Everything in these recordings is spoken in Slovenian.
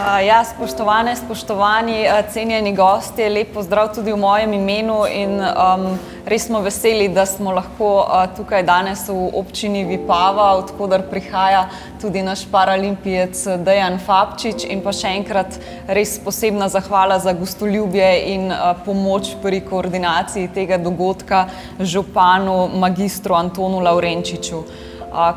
Ja, spoštovane, spoštovani, cenjeni gostje, lep pozdrav tudi v mojem imenu in res smo veseli, da smo lahko tukaj danes v občini Vipava, od koder prihaja tudi naš paralimpijec Dejan Fabčič, in pa še enkrat res posebna zahvala za gostoljubje in pomoč pri koordinaciji tega dogodka županu magistru Antonu Lavrenčiču.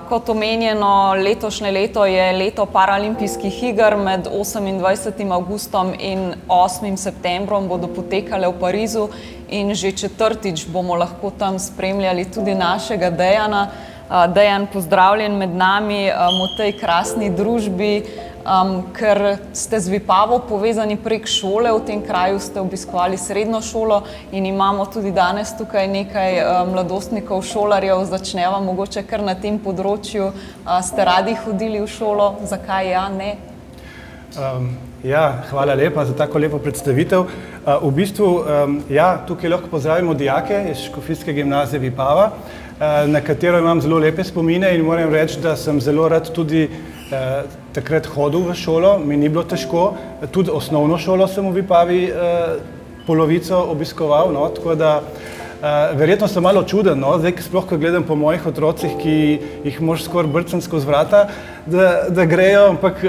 Kot omenjeno, letošnje leto je leto paralimpijskih iger. Med 28. avgustom in 8. septembrom bodo potekale v Parizu in že četrtič bomo lahko tam spremljali tudi našega Dejana. Dejan, pozdravljen med nami v tej krasni družbi. Ker ste z Vipavo povezani prek šole, v tem kraju ste obiskovali srednjo šolo in imamo tudi danes tukaj nekaj mladostnikov, šolarjev. Začneva mogoče kar na tem področju. Ste radi hodili v šolo? Zakaj ja, ne? Ja, hvala lepa za tako lepo predstavitev. V bistvu, ja, tukaj lahko pozdravimo dijake iz Škofijske gimnazije Vipava, na katero imam zelo lepe spomine in moram reči, da sem zelo rad tudi takrat hodil v šolo, mi ni bilo težko, tudi osnovno šolo sem v Vipavi polovico obiskoval, no, tako da verjetno sem malo čuden, no, zdaj, sploh ko gledam po mojih otrocih, ki jih moraš skoraj brcati skozi vrata, da grejo, ampak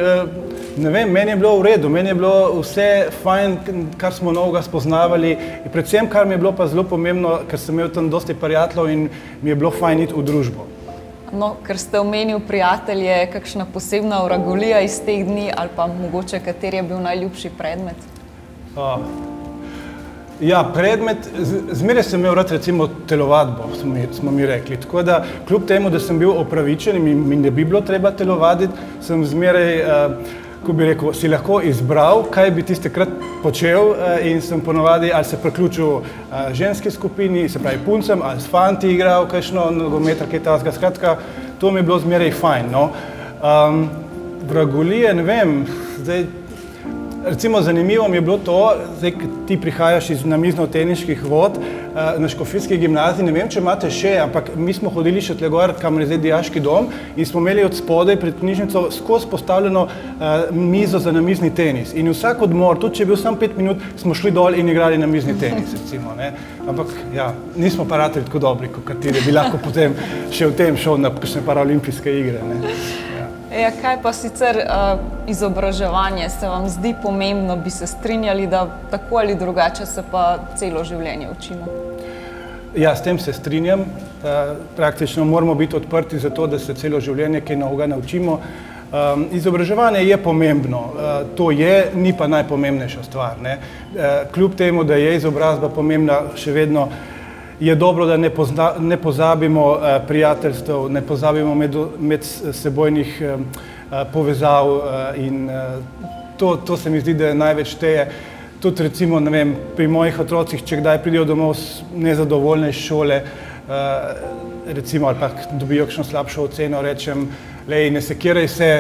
ne vem, meni je bilo v redu, meni je bilo vse fajn, kar smo novega spoznavali, in predvsem, kar mi je bilo pa zelo pomembno, ker sem imel tam dosti prijateljev in mi je bilo fajn iti v družbo. No, ker ste omenil prijatelje, kakšna posebna vragolija iz teh dni ali pa mogoče kateri je bil najljubši predmet? Ja, predmet, zmeraj sem imel rad recimo telovadbo, smo mi rekli, tako da kljub temu, da sem bil opravičen in mi ne bi bilo treba telovaditi, sem zmeraj, ko bi rekel, si lahko izbral, kaj bi tistekrat počel in sem ponovadi ali se priključil ženski skupini, se pravi puncem, ali s fanti igral kakšno nogomet, kaj takega, skratka, to mi je bilo zmeraj fajn, no. Vragolije, ne vem, zdaj, recimo zanimivo mi je bilo to, zdaj, ti prihajaš iz namiznoteniških vod na Škofijski gimnaziji, ne vem, če imate še, ampak mi smo hodili še tle gor, kamor je zdaj dijaški dom, in smo imeli od spodaj pred knjižnico skozi postavljeno mizo za namizni tenis. In vsak odmor, tudi če je bil samo 5 minut, smo šli dol in igrali namizni tenis, recimo, ne. Ampak, ja, nismo pa ratali tako dobri, kot kateri bi lahko potem še v tem šel na kakšne paralimpijske igre, ne. Ja, kaj pa sicer izobraževanje se vam zdi pomembno? Bi se strinjali, da tako ali drugače se pa celo življenje učimo? Ja, s tem se strinjam. Praktično moramo biti odprti za to, da se celo življenje kaj novega naučimo. Izobraževanje je pomembno, to je, ni pa najpomembnejša stvar, ne. Kljub temu, da je izobrazba pomembna, še vedno je dobro, da ne pozabimo prijateljstev, ne pozabimo medsebojnih povezav in to se mi zdi, da največ šteje. Tudi recimo, ne vem, pri mojih otrocih, če kdaj pridejo domov nezadovoljne iz šole, recimo, ali pa dobijo kakšno slabšo oceno, rečem, lej, ne sekiraj se,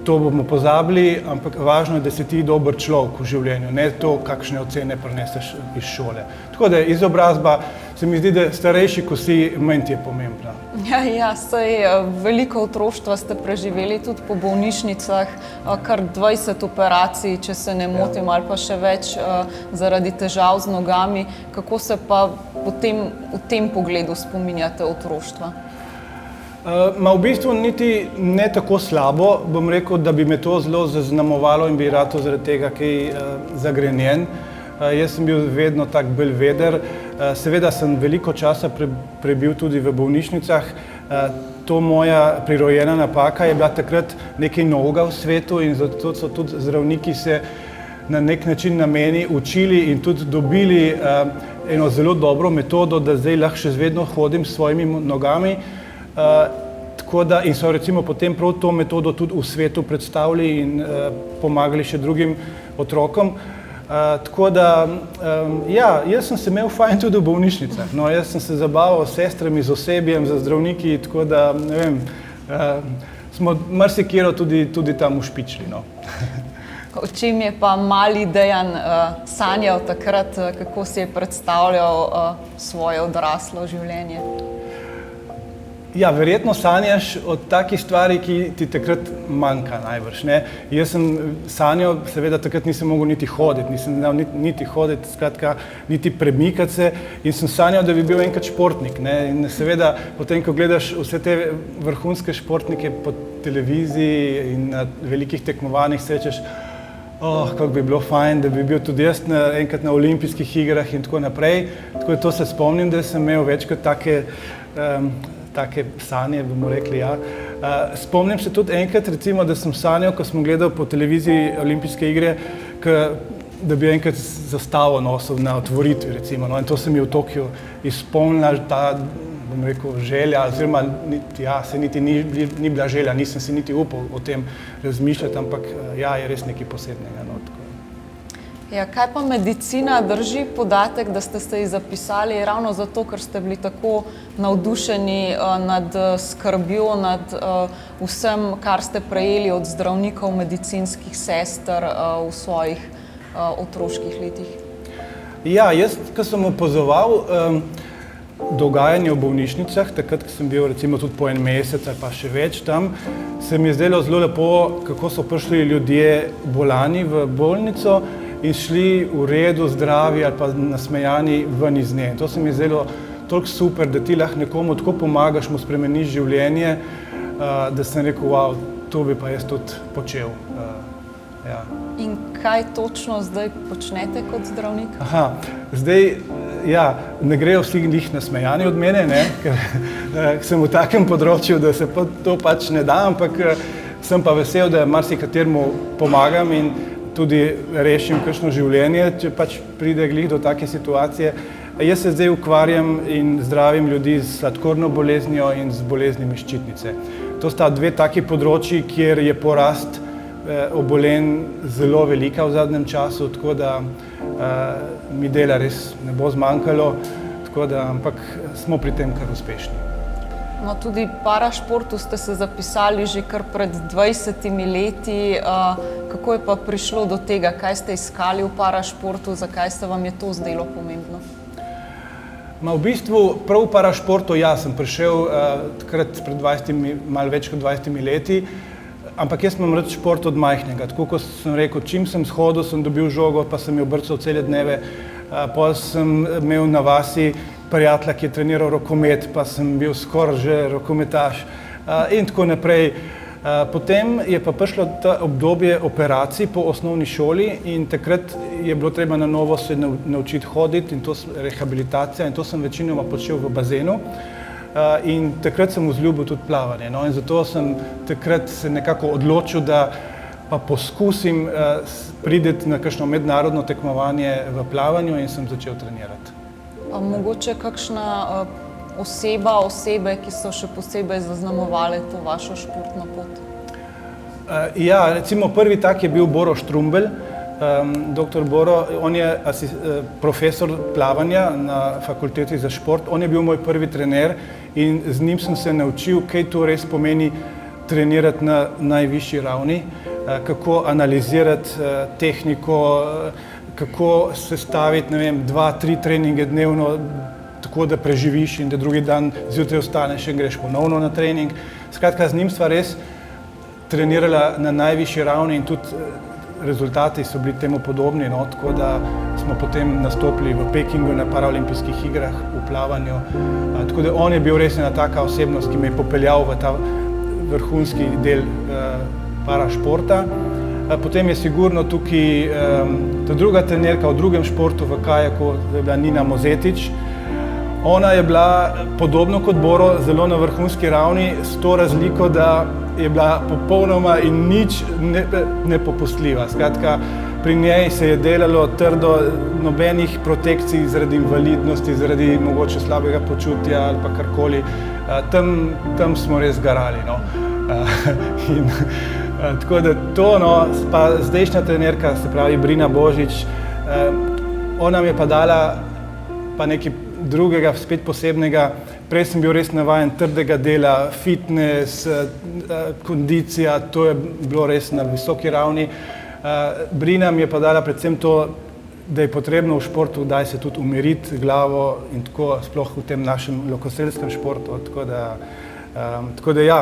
to bomo pozabili, ampak važno je, da si ti dober človek v življenju, ne to, kakšne ocene prineseš iz šole. Tako da izobrazba, se mi zdi, da starejši, ko si, manj ti je pomembna. Ja, saj veliko otroštva ste preživeli tudi po bolnišnicah, kar 20 operacij, če se ne motim, ali pa še več zaradi težav z nogami. Kako se pa potem v tem pogledu spominjate otroštva? V bistvu niti ne tako slabo, bom rekel, da bi me to zelo zaznamovalo in bi ratal zaradi tega kaj zagrenjen. Jaz sem bil vedno tak belveder, seveda sem veliko časa prebil tudi v bolnišnicah. To moja prirojena napaka je bila takrat nekaj novega v svetu in zato so tudi zdravniki se na nek način na meni učili in tudi dobili eno zelo dobro metodo, da zdaj lahko še vedno hodim s svojimi nogami. Tako da, in so recimo potem prav to metodo tudi v svetu predstavili in pomagali še drugim otrokom. Tako da, ja, jaz sem se imel fajn tudi v bolnišnicah, no, jaz sem se zabaval s sestrami, z osebjem, z zdravniki, tako da, ne vem, smo marsikero tudi tam ušpičili, no. O čem je pa mali Dejan sanjal takrat, kako si je predstavljal svoje odraslo življenje? Ja, verjetno sanjaš o takih stvari, ki ti takrat manjka najbrž, ne. Jaz sem sanjal, seveda takrat nisem mogel niti hoditi, nisem znal niti hoditi, skratka, niti premikati se in sem sanjal, da bi bil enkrat športnik, ne. In seveda, potem, ko gledaš vse te vrhunske športnike po televiziji in na velikih tekmovanjih, se rečeš, kako bi bilo fajn, da bi bil tudi jaz enkrat na olimpijskih igrah in tako naprej. Tako da to se spomnim, da sem imel večkrat take sanje, bomo rekli, ja. Spomnim se tudi enkrat, recimo, da sem sanjal, ko sem gledal po televiziji olimpijske igre, da bi enkrat zastavo nosil na otvoritvi, recimo, no, in to se mi v Tokiu izpolnila ta, bom rekel, želja, oziroma, ja, se niti ni bila želja, nisem si niti upal o tem razmišljati, ampak ja, je res nekaj posebnega, no, tako. Ja, kaj pa medicina, drži podatek, da ste se ji zapisali ravno zato, ker ste bili tako navdušeni nad skrbjo, nad vsem, kar ste prejeli od zdravnikov, medicinskih sester v svojih otroških letih? Ja, jaz, ko sem opazoval dogajanje v bolnišnicah, takrat, ko sem bil recimo tudi po en mesec ali pa še več tam, se mi je zdelo zelo lepo, kako so prišli ljudje bolani v bolnico in šli v redu, zdravi ali pa nasmejani ven iz nje. To se mi je zdelo toliko super, da ti lahko nekomu tako pomagaš, mu spremeniš življenje, da sem rekel, wow, to bi pa jaz tudi počel. Ja. In kaj točno zdaj počnete kot zdravnik? Zdaj, ja, ne grejo vsi njih nasmejani od mene, ne, ker sem v takem področju, da se to pač ne da, ampak sem pa vesel, da marsikateremu pomagam in tudi rešim kakšno življenje, če pač pride glih do take situacije. Jaz se zdaj ukvarjam in zdravim ljudi z sladkorno boleznijo in z boleznimi ščitnice. To sta dve taki področji, kjer je porast obolenj zelo velika v zadnjem času, tako da mi dela res ne bo zmanjkalo, ampak smo pri tem kar uspešni. No, tudi parašportu ste se zapisali že kar pred 20 leti. Kako je pa prišlo do tega? Kaj ste iskali v parašportu? Zakaj se vam je to zdelo pomembno? V bistvu prav v parašportu, ja, sem prišel takrat pred malo več kot 20 leti, ampak jaz imam rad šport od majhnega. Tako kot sem rekel, čim sem shodil, sem dobil žogo, pa sem jo brcal cele dneve. Potem sem imel na vasi prijatelja, ki je treniral rokomet, pa sem bil skoraj že rokometaš in tako naprej. Potem je pa prišlo to obdobje operacij po osnovni šoli in takrat je bilo treba na novo se naučiti hoditi in to rehabilitacija in to sem večinoma počel v bazenu. In takrat sem vzljubil tudi plavanje. No, in zato sem takrat se nekako odločil, da pa poskusim priti na kakšno mednarodno tekmovanje v plavanju in sem začel trenirati. Mogoče kakšna osebe, ki so še posebej zaznamovale to vašo športno pot? Ja, recimo prvi tak je bil Boro Štrumbelj, doktor Boro, on je profesor plavanja na fakulteti za šport, on je bil moj prvi trener in z njim sem se naučil, kaj to res pomeni trenirati na najvišji ravni, kako analizirati tehniko, kako sestaviti, ne vem, 2-3 treninge dnevno, tako da preživiš in da drugi dan zjutraj vstaneš in greš ponovno na trening. Skratka, z njim sva res trenirala na najvišji ravni in tudi rezultati so bili temu podobni, no, tako da smo potem nastopili v Pekingu na paraolimpijskih igrah v plavanju. Tako da on je bil res ena taka osebnost, ki me je popeljal v ta vrhunski del parašporta. Potem je sigurno tukaj ta druga trenerka v drugem športu v kajaku, je bila Nina Mozetič. Ona je bila podobno kot Boro zelo na vrhunski ravni, s to razliko, da je bila popolnoma in nič nepopustljiva. Skratka, pri njej se je delalo trdo, nobenih protekcij zaradi invalidnosti, zaradi mogoče slabega počutja ali pa karkoli. Tam smo res garali, no. Tako da to, no, pa zdajšnja trenerka, se pravi Brina Božič, ona mi je pa dala pa nekaj drugega, spet posebnega. Prej sem bil res navajen trdega dela, fitness, kondicija, to je bilo res na visoki ravni. Brina mi je pa dala predvsem to, da je potrebno v športu kdaj se tudi umiriti glavo in tako sploh v tem našem lokoselskem športu, tako da Tako da ja,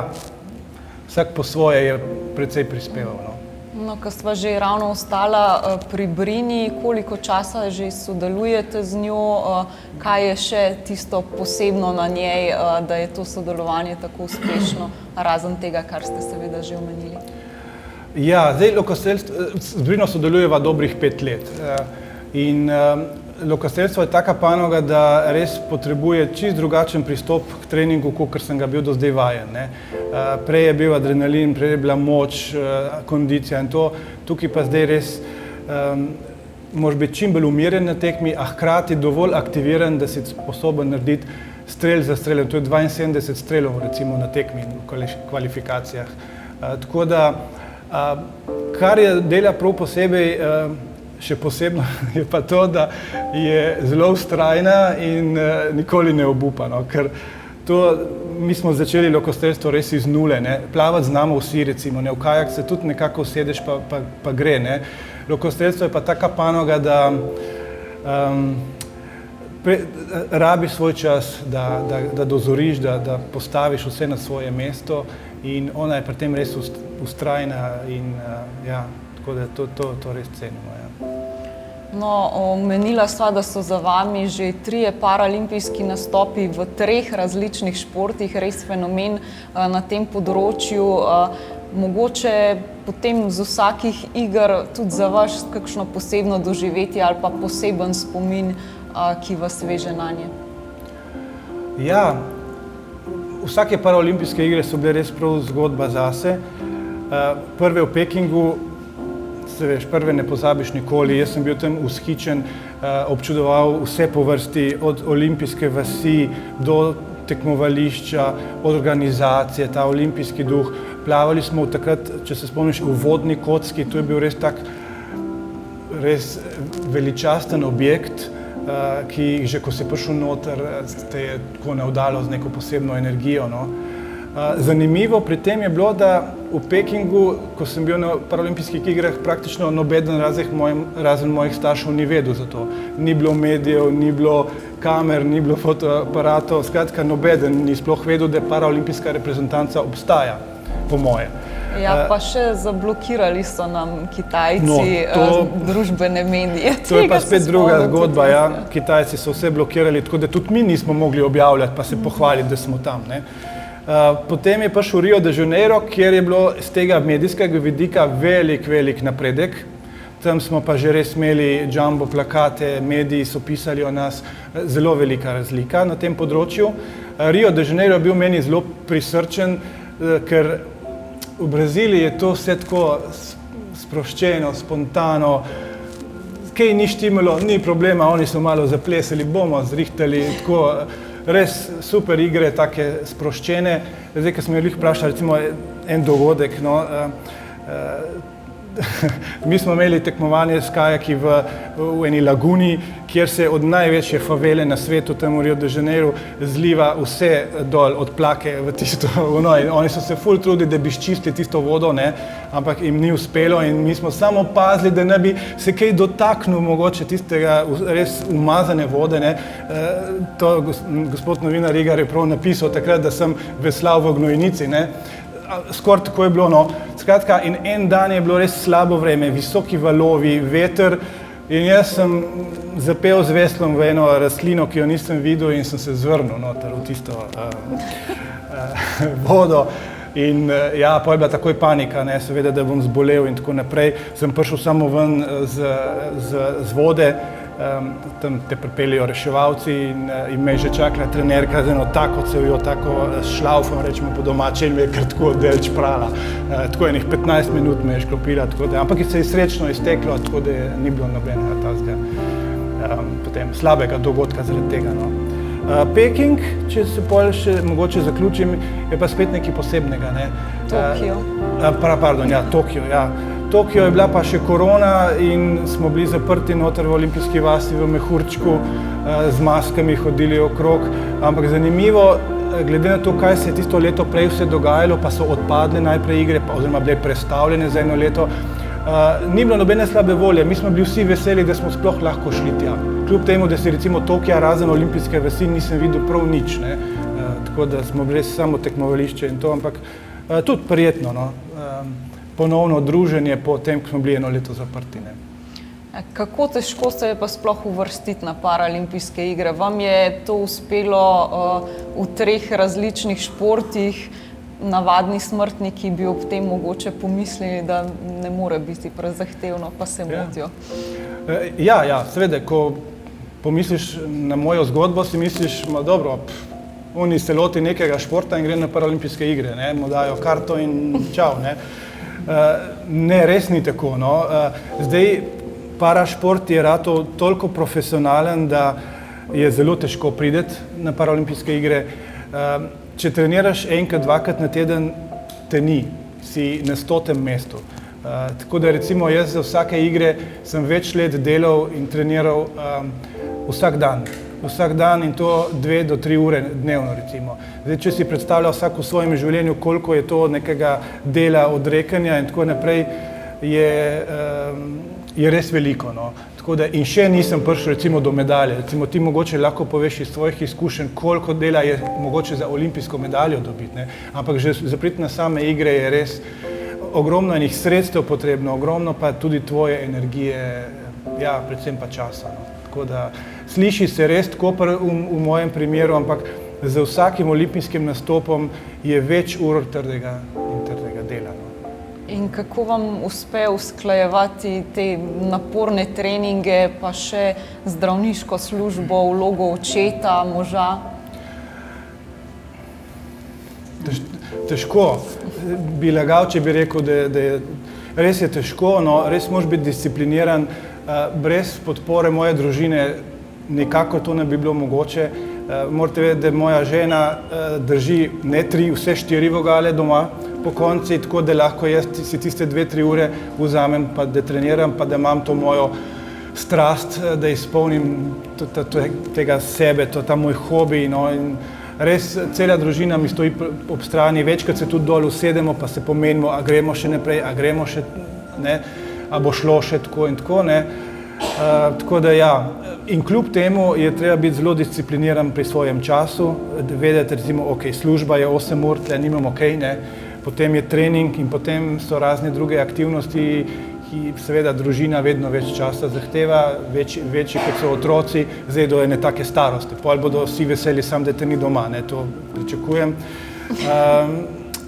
vsak po svoje je precej prispeval. No. No, ko sva že ravno ostala pri Brini, koliko časa že sodelujete z njo, kaj je še tisto posebno na njej, da je to sodelovanje tako uspešno, razen tega, kar ste seveda že omenili? Ja, zdaj z Brino sodelujeva dobrih 5 let in lokostrelstvo je taka panoga, da res potrebuje čist drugačen pristop k treningu, kot sem ga bil do zdaj vajen. Ne. Prej je bil adrenalin, prej je bila moč, kondicija in to. Tukaj pa zdaj res moraš biti čim bolj umirjen na tekmi, a hkrati dovolj aktiviran, da si sposoben narediti strel za strelom. To je 72 strelov recimo na tekmi v kvalifikacijah. Tako da, kar je dela prav posebej, še posebno je pa to, da je zelo vztrajna in nikoli ne obupa, no, ker mi smo začeli lokostrelstvo res iz nule, ne. Plavati znamo vsi recimo, ne, v kajak se tudi nekako usedeš pa gre, ne. Lokostrelstvo je pa taka panoga, da rabiš svoj čas, da dozoriš, da postaviš vse na svoje mesto in ona je pri tem res vztrajna in ja, tako da to res cenimo, ja. No, omenila sva, da so za vami že 3 paraolimpijski nastopi v 3 različnih športih, res fenomen na tem področju. Mogoče potem z vsakih iger tudi za vas kakšno posebno doživetje ali pa poseben spomin, ki vas veže nanje? Ja, vsake paraolimpijske igre so bile res prav zgodba zase. Prve v Pekingu, se veš, prve ne pozabiš nikoli. Jaz sem bil tam vzhičen, občudoval vse po vrsti, od olimpijske vasi do tekmovališča, od organizacije, ta olimpijski duh. Plavali smo takrat, če se spomniš, v vodni kocki, to je bil res tak veličasten objekt, ki že ko si prišel noter, te je tako navdalo z neko posebno energijo, no. Zanimivo pri tem je bilo, da v Pekingu, ko sem bil na paraolimpijskih igrah, praktično nobeden razen mojih staršev ni vedel za to. Ni bilo medijev, ni bilo kamer, ni bilo fotoaparatov, skratka nobeden ni sploh vedel, da paraolimpijska reprezentanca obstaja, po moje. Ja, pa še zablokirali so nam Kitajci družbene medije. To je pa spet druga zgodba, ja. Kitajci so vse blokirali, tako da tudi mi nismo mogli objavljati pa se pohvaliti, da smo tam, ne. Potem je prišel Rio de Janeiro, kjer je bilo z tega medijskega vidika velik napredek. Tam smo pa že res imeli jumbo plakate, mediji so pisali o nas, zelo velika razlika na tem področju. Rio de Janeiro je bil meni zelo prisrčen, ker v Braziliji je to vse tako sproščeno, spontano, kaj ni štimalo, ni problema, oni so malo zaplesali, bomo zrihtali, tako res super igre, take sproščene. Zdaj, ko smo jih vprašali, recimo en dogodek, no, mi smo imeli tekmovanje s kajaki v eni laguni, kjer se od največje favele na svetu, tam v Rio de Janeiro, zliva vse dol od Plake v tisto vodo. Oni so se ful trudili, da bi ščistili tisto vodo, ne, ampak jim ni uspelo in mi smo samo pazili, da ne bi se kaj dotaknil mogoče tistega res umazane vode, ne. To gospod novinar Rigar je prav napisal takrat, da sem veslal v gnojnici, ne. Skoraj tako je bilo, no. Skratka, in en dan je bilo res slabo vreme, visoki valovi, veter in jaz sem zapel z veslom v eno rastlino, ki jo nisem videl in sem se zvrnil noter v tisto vodo. In ja, potem je bila takoj panika, ne, seveda, da bom zbolel in tako naprej. Sem prišel samo ven z vode, tam te pripeljejo reševalci in me je že čakala trenerka z eno tako cevjo, tako šlaufom, rečemo po domače, in me je kar tako delč prala. Tako enih 15 minut me je šklopila, tako da, ampak se je srečno izteklo, tako da ni bilo nobenega tazga, potem slabega dogodka zaradi tega, no. Peking, če se pol še mogoče zaključim, je pa spet nekaj posebnega, ne. Tokio. Pardon, ja, Tokio, ja. Tokio je bila pa še korona in smo bili zaprti noter v olimpijski vasi v mehurčku, z maskami hodili okrog, ampak zanimivo, glede na to, kaj se je tisto leto prej vse dogajalo, pa so odpadle najprej igre, oziroma bile prestavljene za eno leto, ni bilo nobene slabe volje, mi smo bili vsi veseli, da smo sploh lahko šli tja. Kljub temu, da si recimo Tokija razen olimpijske vasi nisem videl prav nič, ne. tako da smo bili samo tekmovališče in to, ampak tudi prijetno, no? Ponovno druženje po tem, ko smo bili eno leto zaprti. Ne? Kako težko se je pa sploh uvrstiti na Paralimpijske igre? Vam je to uspelo v 3 različnih športih? Navadni smrtniki bi ob tem mogoče pomislili, da ne more biti prezahtevno, pa se motijo. Ja, seveda, ko pomisliš na mojo zgodbo, si misliš, dobro, oni se loti nekega športa in gre na Paralimpijske igre, ne, mu dajo karto in čau, ne. Ne, res ni tako, no. Zdaj, parašport je rato toliko profesionalen, da je zelo težko priti na Paralimpijske igre. Če treniraš enkrat, 2krat na teden, te ni, si na 100. mestu. Tako da recimo jaz za vsake igre sem več let delal in treniral vsak dan in to 2 do 3 ure dnevno recimo. Zdaj, če si predstavlja vsak v svojem življenju, koliko je to nekega dela, odrekanja in tako naprej, je res veliko, no. Tako da in še nisem prišel recimo do medalje. Recimo ti mogoče lahko poveš iz svojih izkušenj, koliko dela je mogoče za olimpijsko medaljo dobiti, ne. Ampak že za priti na same igre je res ogromno enih sredstev potrebno, ogromno pa tudi tvoje energije, ja, predvsem pa časa, no. Tako da sliši se res tako v mojem primeru, ampak z vsakim olimpijskim nastopom je več ur trdega dela, no. In kako vam uspe usklajevati te naporne treninge, pa še zdravniško službo, vlogo očeta, moža? Težko. Bi lagal, če bi rekel, da je res je težko, no, res moraš biti discipliniran. Brez podpore moje družine nekako to ne bi bilo mogoče. Morate vedeti, da moja žena drži ne 3, vse 4 vogale doma po konci, tako da lahko jaz si tiste 2-3 ure vzamem, pa da treniram, pa da imam to mojo strast, da izpolnim tega sebe, ta moj hobi, no, in res cela družina mi stoji ob strani, večkrat se tudi dol usedemo, pa se pomenimo, a gremo še naprej, a gremo še, ne, a bo šlo še tako in tako, ne. Tako da ja, in kljub temu je treba biti zelo discipliniran pri svojem času, da vedeti recimo, ok, služba je 8 ur, tle nimam ok, ne, potem je trening in potem so razne druge aktivnosti, ki seveda družina vedno več časa zahteva, večji kot so otroci, zdaj do ene take starosti, pol bodo vsi veseli sam, da te ni doma, ne, to pričakujem,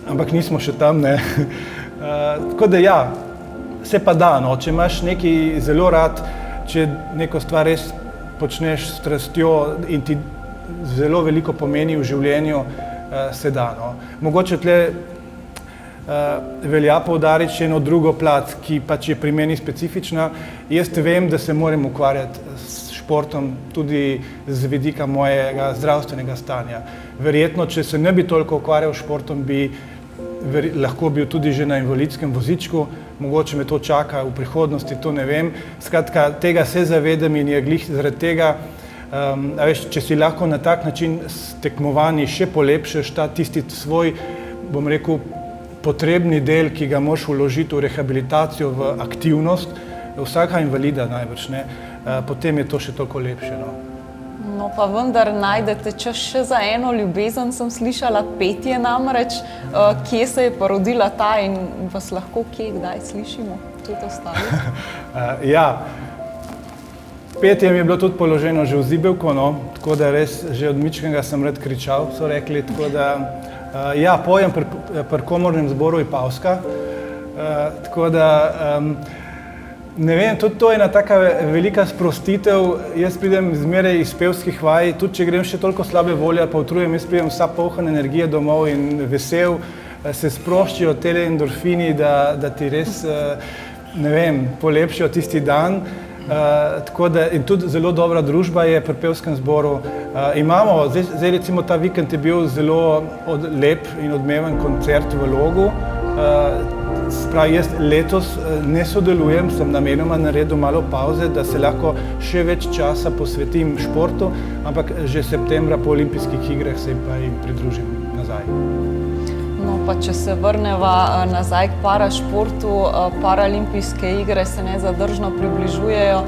ampak nismo še tam, ne. Tako da ja, se pa da, no, če imaš nekaj zelo rad, če neko stvar res počneš s strastjo in ti zelo veliko pomeni v življenju, se da, no. Mogoče tle velja poudariti še eno drugo plat, ki pač je pri meni specifična. Jaz vem, da se moram ukvarjati s športom tudi z vidika mojega zdravstvenega stanja. Verjetno, če se ne bi toliko ukvarjal s športom, bi lahko bil tudi že na invalidskem vozičku, mogoče me to čaka v prihodnosti, to ne vem. Skratka, tega se zavedam in je glih zaradi tega, če si lahko na tak način s tekmovanji še polepšaš tisti svoj, bom rekel, potrebni del, ki ga moraš vložiti v rehabilitacijo, v aktivnost, vsaka invalida najbrž, ne, potem je to še toliko lepše, no. No, pa vendar najdete čas še za eno ljubezen, sem slišala, petje namreč. Kje se je pa rodila ta in vas lahko kdaj slišimo tudi ostali? Ja, petje mi je bilo tudi položeno že v zibelko, no, tako da res že od mičkega sem rad kričal, so rekli, tako da ja, pojem pri komornem zboru Ipavska, tako da ne vem, tudi to je ena taka velika sprostitev. Jaz pridem zmeraj iz pevskih vaj, tudi če grem še toliko slabe volje, pa utrujem, jaz pridem vsa polna energije domov in vesel, se sproščijo tele endorfini, da ti res, ne vem, polepšijo tisti dan. Tako da, in tudi zelo dobra družba je pri pevskem zboru. Imamo, zdaj recimo ta vikend je bil zelo lep in odmeven koncert v Logu. Spravi, jaz letos ne sodelujem, sem namenoma naredil malo pauze, da se lahko še več časa posvetim športu, ampak že septembra po olimpijskih igrah se pa jim pridružim nazaj. No, pa če se vrneva nazaj k parašportu, Paralimpijske igre se nezadržno približujejo,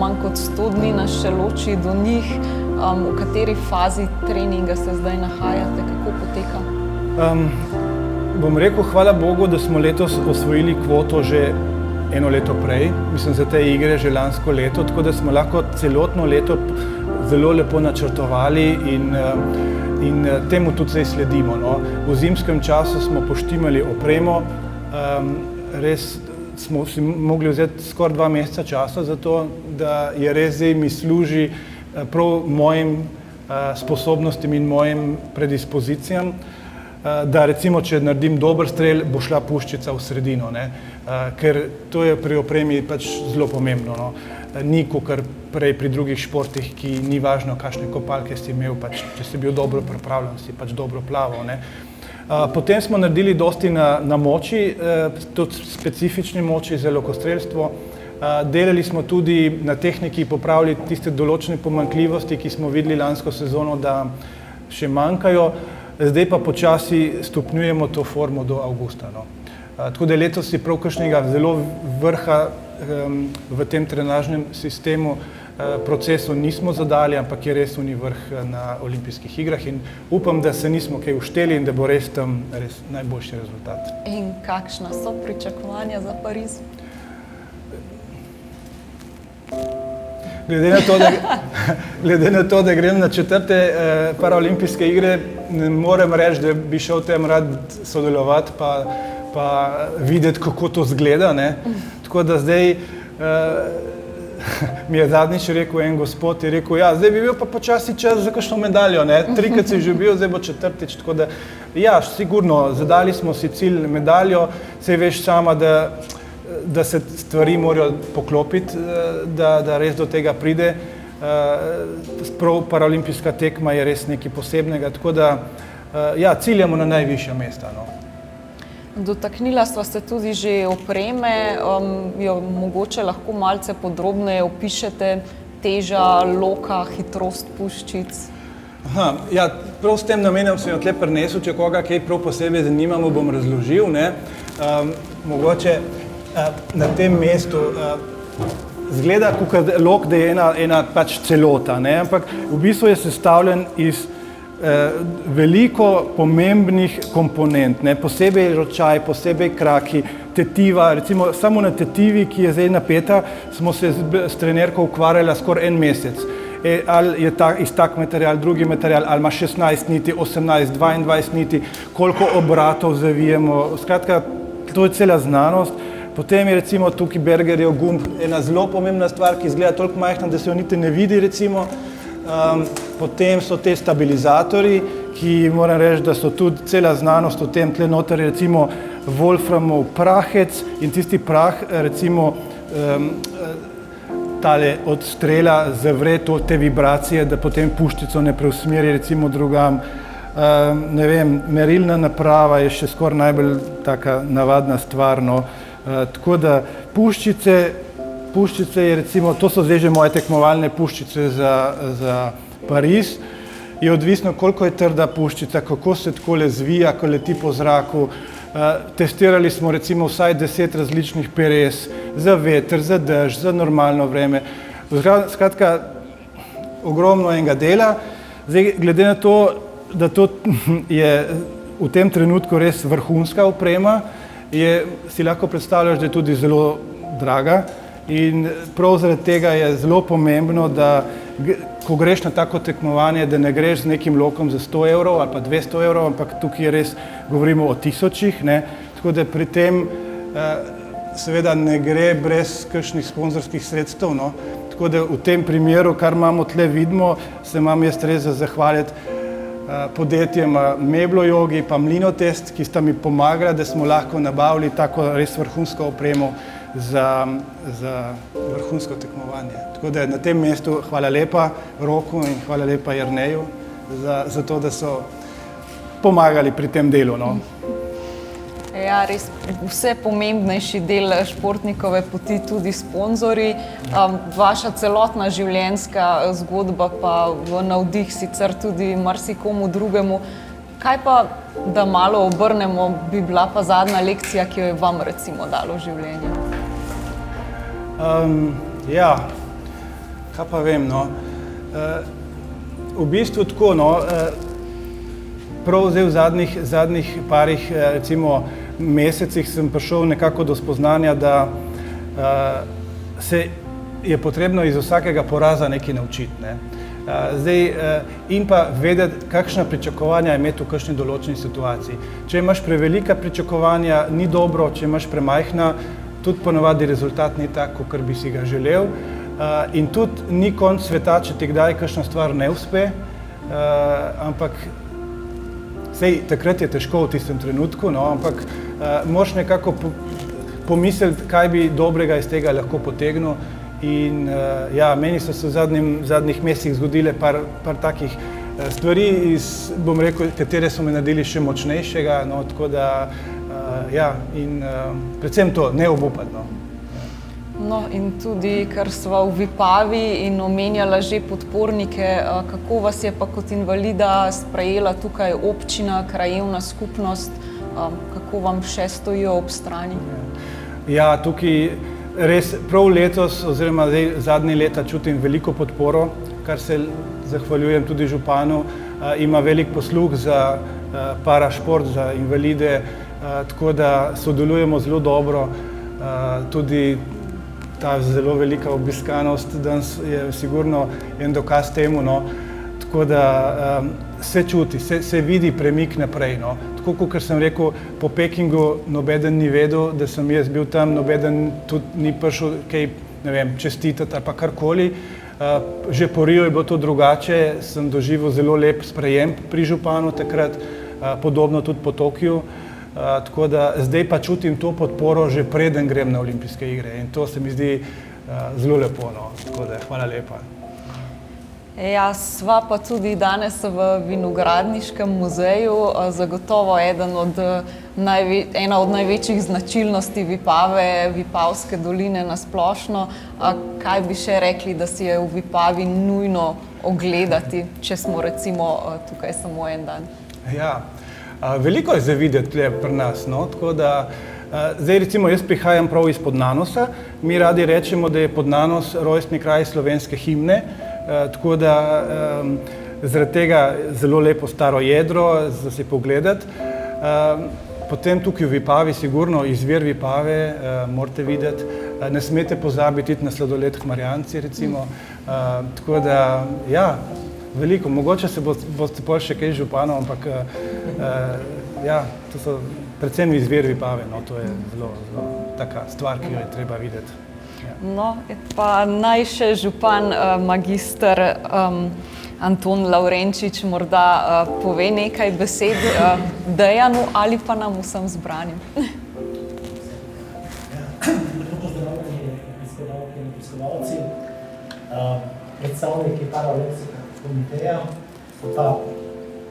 manj kot 100 dni nas še loči do njih. V kateri fazi treninga se zdaj nahajate, kako poteka? Bom rekel, hvala Bogu, da smo letos osvojili kvoto že eno leto prej, mislim za te igre že lansko leto, tako da smo lahko celotno leto zelo lepo načrtovali in temu tudi zdaj sledimo. No. V zimskem času smo poštimali opremo, res smo si mogli vzeti skoraj 2 meseca časa za to, da je res zdaj mi služi prav mojim sposobnostim in mojim predispozicijam, da recimo, če naredim dober strel, bo šla puščica v sredino, ne? Ker to je pri opremi pač zelo pomembno. No? Ni kakor prej pri drugih športih, ki ni važno, kakšne kopalke si imel, pač, če si bil dobro pripravljen, si pač dobro plaval. Ne? Potem smo naredili dosti na moči, tudi specifični moči za lokostrelstvo. Delali smo tudi na tehniki, popravili tiste določene pomanjkljivosti, ki smo videli lansko sezono, da še manjkajo. Zdaj pa počasi stopnjujemo to formo do avgusta. No. Tako da letos si prav kakšnega zelo vrha v tem trenažnem sistemu procesu nismo zadali, ampak je res oni vrh na olimpijskih igrah in upam, da se nismo kaj ušteli in da bo res tam res najboljši rezultat. In kakšna so pričakovanja za Pariz? Glede na to, da grem na 4. paraolimpijske igre, ne morem reči, da bi šel tem rad sodelovati pa videti, kako to izgleda. Ne. Tako da zdaj mi je zadnjič rekel en gospod, je rekel, ja, zdaj bi bil pa počasi čas za kakšno medaljo, ne. 3-krat si že bil, zdaj bo 4. Tako da, ja, sigurno, zadali smo si cilj medaljo, saj veš sama, da se stvari morajo poklopiti, da res do tega pride. Prav paraolimpijska tekma je res nekaj posebnega, tako da ja, ciljamo na najvišja mesta. No. Dotaknila sva se tudi že opreme, jo mogoče lahko malce podrobneje opišete, teža, loka, hitrost puščic? Ja, prav s tem namenom sem jo tle prinesel, če koga kaj prav posebej zanimamo, bom razložil. Ne. Mogoče na tem mestu zgleda kot lok, da je ena pač celota, ne? Ampak v bistvu je sestavljen iz veliko pomembnih komponent, ne? Posebej ročaj, posebej kraki, tetiva, recimo samo na tetivi, ki je zdaj napeta, smo se s trenerko ukvarjali skoraj 1 mesec. Ali je iz tak material, drugi material, ali ima 16 niti, 18, 22 niti, koliko obratov zavijemo, skratka, to je cela znanost. Potem je recimo tukaj Bergerjev gumb, ena zelo pomembna stvar, ki izgleda toliko majhna, da se jo niti ne vidi recimo. Potem so te stabilizatorji, ki moram reči, da so tudi cela znanost o tem, tle noter je recimo Wolframov prahec in tisti prah recimo tale od strela zavre te vibracije, da potem puščico ne preusmeri recimo drugam. Ne vem, merilna naprava je še skoraj najbolj taka navadna stvar, no. Tako da puščice je recimo, to so zdaj že moje tekmovalne puščice za Pariz, je odvisno, koliko je trda puščica, kako se takole zvija, ko leti po zraku. Testirali smo recimo vsaj 10 različnih peres, za veter, za dež, za normalno vreme. Skratka, ogromno enega dela. Zdaj, glede na to, da to je v tem trenutku res vrhunska oprema, si lahko predstavljaš, da je tudi zelo draga in prav zaradi tega je zelo pomembno, da ko greš na tako tekmovanje, da ne greš z nekim lokom za 100 evrov ali pa 200 evrov, ampak tukaj res govorimo o tisočih, ne? Tako da pri tem seveda ne gre brez kakšnih sponzorskih sredstev, no? Tako da v tem primeru, kar imamo tle vidimo, se imam jaz res za zahvaliti podjetjema Mebloyogi pa Mlinotest, ki sta mi pomagala, da smo lahko nabavili tako res vrhunsko opremo za vrhunsko tekmovanje. Tako da na tem mestu hvala lepa Roku in hvala lepa Jerneju za to, da so pomagali pri tem delu. No. Ja, res vse pomembnejši del športnikove poti tudi sponzorji. Vaša celotna življenjska zgodba pa v navdih sicer tudi marsikomu drugemu. Kaj pa, da malo obrnemo, bi bila pa zadnja lekcija, ki jo je vam recimo dalo življenje? Ja, kaj pa vem, no. v bistvu tako, no, prav zdaj v zadnjih parih, recimo, mesecih sem prišel nekako do spoznanja, da se je potrebno iz vsakega poraza nekaj naučiti, ne. Zdaj, in pa vedeti, kakšna pričakovanja imeti v kakšni določeni situaciji. Če imaš prevelika pričakovanja, ni dobro, če imaš premajhna, tudi ponavadi rezultat ni tak, kakor bi si ga želel. In tudi ni konec sveta, če ti kdaj kakšna stvar ne uspe, ampak sej takrat je težko v tistem trenutku, no, ampak moraš nekako pomisliti, kaj bi dobrega iz tega lahko potegnil. In ja, meni so se v zadnjih mesecih zgodile par takih stvari, bom rekel, katere so me naredili še močnejšega, no, tako da, ja, in predvsem to, ne obupati, no. No, in tudi, ker sva v Vipavi in omenjala že podpornike, kako vas je pa kot invalida sprejela tukaj občina, krajevna skupnost, kako vam še stojijo ob strani? Ja, tukaj res prav letos oziroma zdaj zadnje leta čutim veliko podporo, kar se zahvaljujem tudi županu. Ima velik posluh za parašport, za invalide, tako da sodelujemo zelo dobro. Tudi ta zelo velika obiskanost danes je sigurno en dokaz temu, no. Tako da se čuti, se vidi premik naprej, no. Tako kot sem rekel, po Pekingu nobeden ni vedel, da sem jaz bil tam, nobeden tudi ni prišel kaj, ne vem, čestitati ali pa karkoli. Že po Riu je bilo to drugače, sem doživel zelo lep sprejem pri županu takrat, podobno tudi po Tokiu. Tako da zdaj pa čutim to podporo že preden grem na olimpijske igre in to se mi zdi zelo lepo, no. Tako da hvala lepa. Ja, sva pa tudi danes v Vinogradniškem muzeju, zagotovo ena od največjih značilnosti Vipave, Vipavske doline na splošno. Kaj bi še rekli, da si je v Vipavi nujno ogledati, če smo recimo tukaj samo en dan? Ja, veliko je za videti tukaj pri nas, no, tako da zdaj recimo jaz prihajam prav iz Podnanosa, mi radi rečemo, da je Podnanos rojstni kraj slovenske himne, tako da zaradi tega zelo lepo staro jedro za si pogledati. Potem tukaj v Vipavi sigurno izvir Vipave morate videti, ne smete pozabiti iti na sladoled Hmarjanci recimo, tako da ja, veliko, mogoče se boste pol še kaj županov, ampak ja, to so predvsem izvir Vipave, no, to je zelo taka stvar, ki jo je treba videti. No, pa naj še župan magister Anton Lavrenčič morda pove nekaj besed Dejanu ali pa nam vsem zbranim. Lepo pozdravljeni obiskovalke in obiskovalci, predstavniki Paraolimpijskega komiteja, pa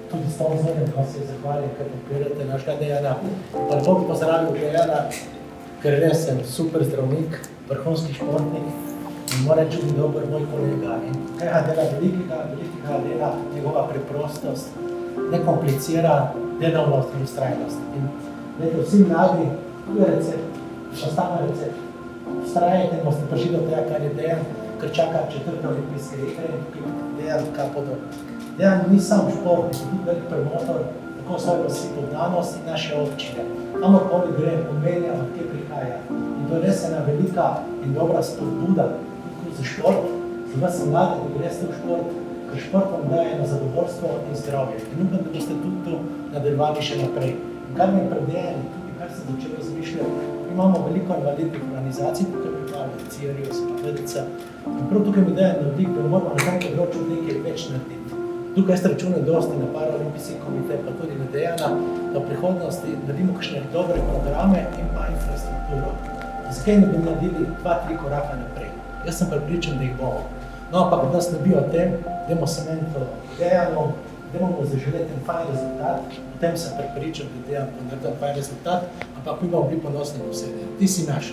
tudi s tom zunjem, ko se zahvalim, ker podpirate našega Dejana. Pa lepo bi pozdravil Dejana, ker res sem super zdravnik, vrhunski športnik in moram reči tudi dober moj kolega. In tega dela velikega dela, njegova preprostost, ne komplicira delovnost in vztrajnost. In glede, vsi mladi, tu je recept, enostavno recept. Vztrajajte in boste prišli do tega, kar je Dejan, ker čaka 4. olimpijske igre in tukaj Dejan kaj podobno. Dejan ni sam športnik, je tudi velik promotor, tako svoje vasi Podnanos in naše občine. Kamorkoli grem, omenjam, kje prihaja. In to je res ena velika in dobra spodbuda tudi za šport, za vas mlade, da greste v šport, ker šport vam daje na zadovoljstvo in zdravje. In upam, da boste tudi to nadaljevali še naprej. In kar mi je predejali, tudi kar sem začel razmišljati, imamo veliko invalidnih organizacij, tukaj pripravljamo Cirius, Vedica. In prav tukaj mi daje navdik, da moramo na tem področju nekaj več narediti. Tukaj ste računali dosti na Paraolimpijski komite, pa tudi na Dejana, da v prihodnosti naredimo kakšne dobre programe in pa infrastrukturo. Zakaj ne bi naredili 2-3 koraka naprej? Jaz sem prepričan, da jih bomo. No, ampak od nas ne bi o tem, dajmo se meni to Dejanu, dajmo mu zaželeti en fajn rezultat, potem sem prepričan, da Dejan bo naredil fajn rezultat, ampak mi bomo bili ponosni posebej. Ti si naš.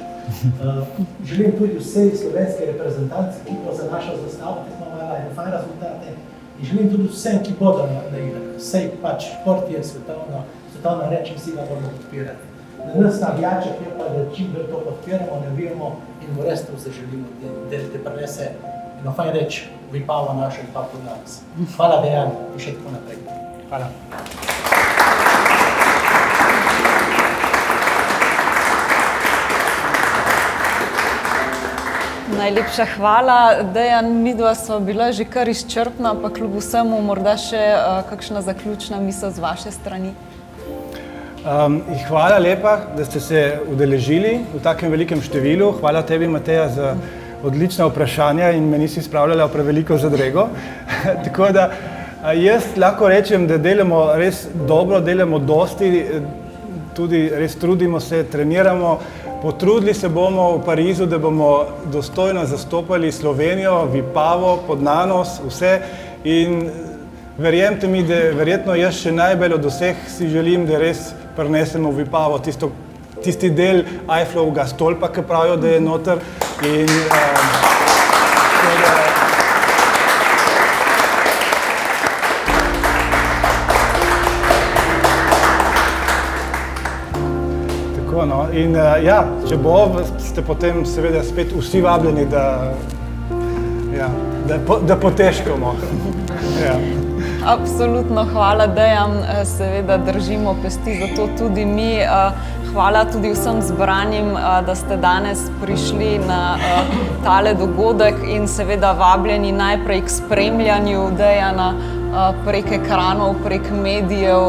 Želim tudi vsej slovenske reprezentanci, ki bo za našo zastavo, da smo imeli en fajn rezultate. In želim tudi vsem, ki bodo na igrah. Sej pač šport je svetovna reč in vsi ga moramo podpirati. Na nas navijaček je pa, da čim bolj to podpiramo, navijamo in mu res to zaželimo, da prenese no fajn reči, Vipava naša in pa tudi danes. Hvala, Dejan, in še tako naprej. Hvala. Najlepša hvala. Dejan, midva sva bila že kar izčrpna, pa kljub vsemu morda še kakšna zaključna misel z vaše strani. Hvala lepa, da ste se udeležili v takem velikem številu. Hvala tebi, Mateja, za odlična vprašanja in me nisi spravljala v preveliko zadrego. Tako da jaz lahko rečem, da delamo res dobro, delamo dosti, tudi res trudimo se, treniramo. Potrudili se bomo v Parizu, da bomo dostojno zastopali Slovenijo, Vipavo, Podnanos, vse in verjemite mi, da verjetno jaz še najbolj od vseh si želim, da res prinesemo v Vipavo tisti del Eiffelovega stolpa, ki pravijo, da je noter in no. In ja, če bo, ste potem seveda spet vsi vabljeni, da potežkamo. Ja. Absolutno hvala, Dejan, seveda držimo pesti za to tudi mi. Hvala tudi vsem zbranim, da ste danes prišli na tale dogodek in seveda vabljeni najprej k spremljanju Dejana prek ekranov, prek medijev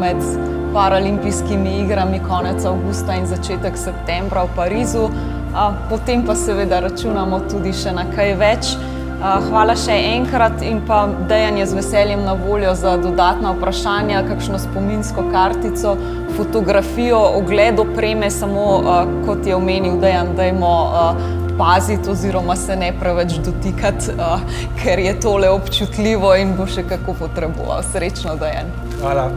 med Paralimpijskimi igrami konec avgusta in začetek septembra v Parizu. Potem pa seveda računamo tudi še na kaj več. Hvala še enkrat in pa Dejan je z veseljem na voljo za dodatna vprašanja, kakšno spominsko kartico, fotografijo, ogled opreme, samo kot je omenil Dejan, dajmo paziti oziroma se ne preveč dotikati, ker je tole občutljivo in bo še kako potreboval. Srečno, Dejan. Hvala.